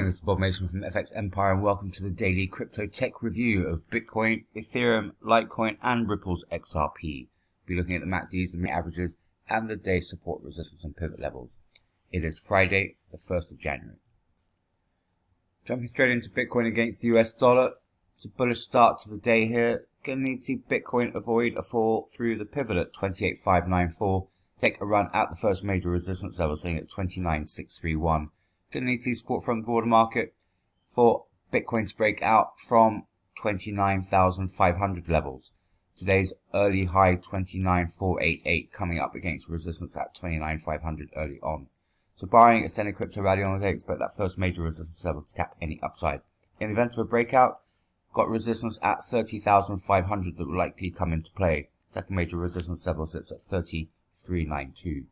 this is Bob Mason from FX Empire and welcome to the daily crypto tech review of Bitcoin, Ethereum, Litecoin and Ripple's XRP. We'll be looking at the MACDs, the moving averages and the day support, resistance and pivot levels. It is Friday, the 1st of January. Jumping straight into Bitcoin against the US dollar. It's a bullish start to the day here. Going to need to see Bitcoin avoid a fall through the pivot at 28,594. Take a run at the first major resistance level, sitting at 29,631. Going to need to see support from the broader market for Bitcoin to break out from 29,500 levels. Today's early high 29,488 coming up against resistance at 29,500 early on. So barring extended crypto rally on the day, expect that first major resistance level to cap any upside. In the event of a breakout, got resistance at 30,500 that will likely come into play. Second major resistance level sits at 30,392.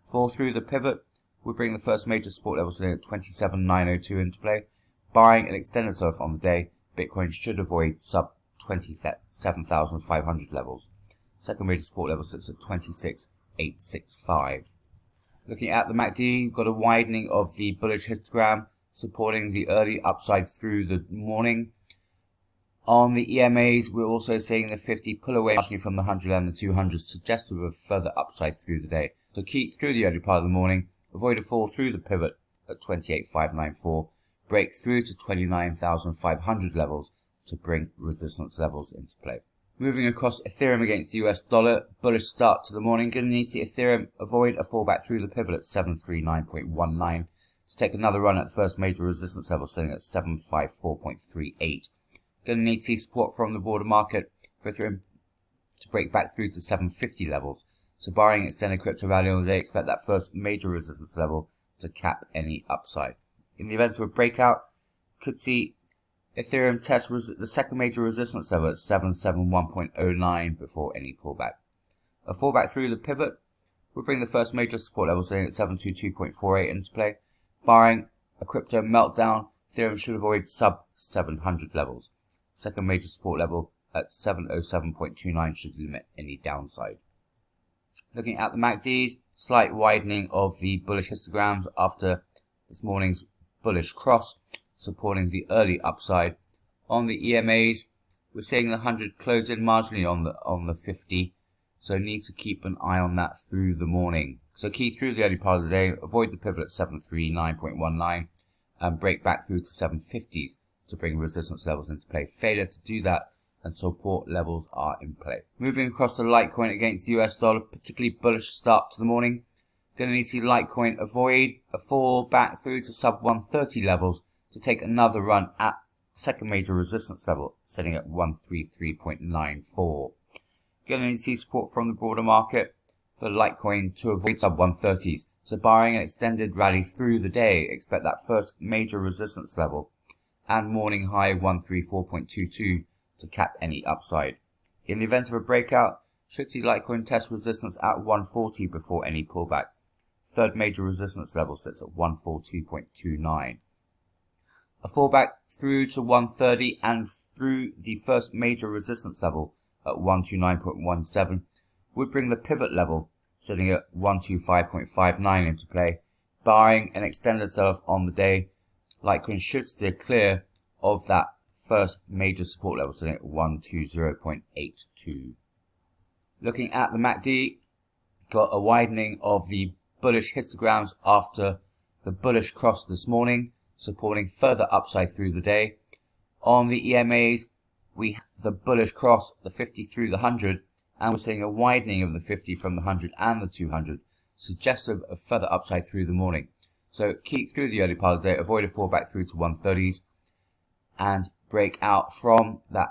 Fall through the pivot will bring the first major support level sitting at 27,902 into play. Barring an extended sell-off on the day, Bitcoin should avoid sub 27,500 levels. Second major support level sits at 26,865. Looking at the MACD, you've got a widening of the bullish histogram supporting the early upside through the morning. On the EMAs, we're also seeing the 50 pull away from the 100 and the 200, suggestive of further upside through the day. So keep through the early part of the morning, avoid a fall through the pivot at 28,594, break through to 29,500 levels to bring resistance levels into play. Moving across Ethereum against the US dollar, bullish start to the morning. Going to need to see Ethereum avoid a fallback through the pivot at 739.19 to take another run at the first major resistance level, sitting at 754.38. Going to need to see support from the broader market for Ethereum to break back through to 750 levels. So barring extended crypto rally on the day, expect that first major resistance level to cap any upside. In the event of a breakout, could see Ethereum test the second major resistance level at 771.09 before any pullback. A fallback through the pivot will bring the first major support level sitting at 722.48 into play. Barring a crypto meltdown, Ethereum should avoid sub 700 levels. Second major support level at 707.29 should limit any downside. Looking at the MACDs, slight widening of the bullish histograms after this morning's bullish cross, supporting the early upside. On the EMAs, we're seeing the 100 close in marginally on the 50, so need to keep an eye on that through the morning. So key through the early part of the day, avoid the pivot at 739.19 and break back through to 750s to bring resistance levels into play. Failure to do that and support levels are in play. Moving across to Litecoin against the US dollar, particularly bullish start to the morning. Going to need to see Litecoin avoid a fall back through to sub 130 levels to take another run at second major resistance level, sitting at 133.94. Going to need to see support from the broader market for Litecoin to avoid sub 130s. So barring an extended rally through the day, expect that first major resistance level and morning high 134.22 to cap any upside. In the event of a breakout, should see Litecoin test resistance at 140 before any pullback. Third major resistance level sits at 142.29. A fallback through to 130 and through the first major resistance level at 129.17 would bring the pivot level sitting at 125.59 into play. Barring an extended sell-off on the day, Litecoin should steer clear of that first major support level sitting at 120.82. Looking at the MACD, got a widening of the bullish histograms after the bullish cross this morning, supporting further upside through the day. On the EMAs, we have the bullish cross, the 50 through the 100, and we're seeing a widening of the 50 from the 100 and the 200, suggestive of further upside through the morning. So keep through the early part of the day, avoid a fallback through to 130s, and break out from that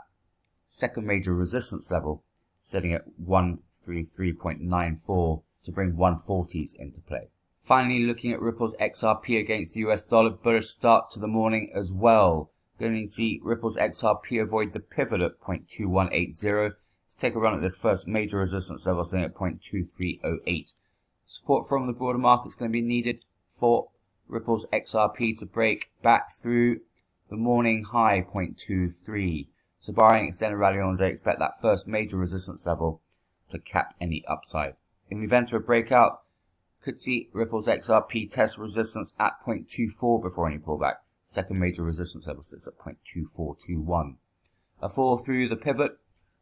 second major resistance level, sitting at 133.94 to bring 140s into play. Finally, looking at Ripple's XRP against the US dollar, bullish start to the morning as well. Going to need to see Ripple's XRP avoid the pivot at 0.2180 to take a run at this first major resistance level, sitting at 0.2308. Support from the broader market is going to be needed for Ripple's XRP to break back through the morning high 0.23. So barring extended rally on the day, expect that first major resistance level to cap any upside. In the event of a breakout, could see Ripple's XRP test resistance at 0.24 before any pullback. Second major resistance level sits at 0.2421. A fall through the pivot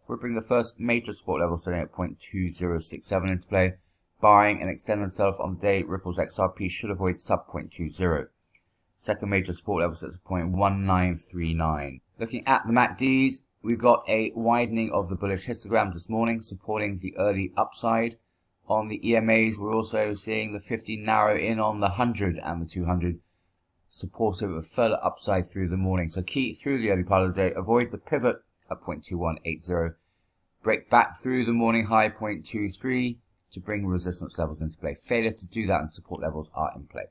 will bring the first major support level sitting at 0.2067 into play. Buying and extending sell-off on the day, Ripple's XRP should avoid sub 0.20. Second major support level sits at 0.1939. Looking at the MACDs, we've got a widening of the bullish histogram this morning, supporting the early upside. On the EMAs, we're also seeing the 50 narrow in on the 100 and the 200, supportive of further upside through the morning. So key through the early part of the day, avoid the pivot at 0.2180, break back through the morning high 0.23 to bring resistance levels into play. Failure to do that and support levels are in play.